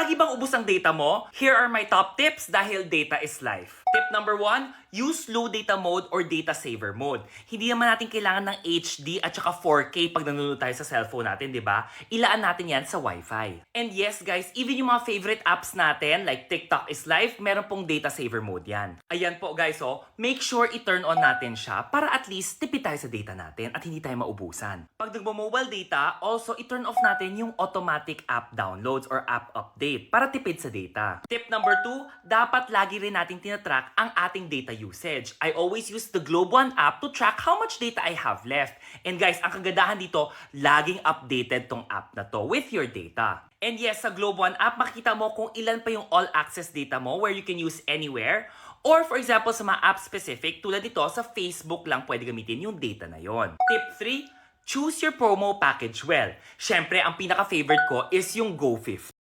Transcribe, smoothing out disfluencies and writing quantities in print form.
Lagi bang ubos ang data mo? Here are my top tips dahil data is life. Tip number 1, use low data mode or data saver mode. Hindi naman natin kailangan ng HD at saka 4K pag nanonood tayo sa cellphone natin, di ba? Ilaan natin yan sa Wi-Fi. And yes guys, even yung mga favorite apps natin like TikTok is live, meron pong data saver mode yan. Ayan po guys, make sure i-turn on natin siya para at least tipid tayo sa data natin at hindi tayo maubusan. Pag nagmo-mobile data, also i-turn off natin yung automatic app downloads or app update para tipid sa data. Tip number 2, dapat lagi rin natin tinatrack ang ating data usage. I always use the Globe One app to track how much data I have left. And guys, ang kagandahan dito, laging updated tong app na to with your data. And yes, sa Globe One app, makita mo kung ilan pa yung all access data mo where you can use anywhere. Or for example, sa mga app specific, tulad dito, sa Facebook lang pwede gamitin yung data na yon. Tip 3, choose your promo package well. Syempre, ang pinaka-favorite ko is yung Go50.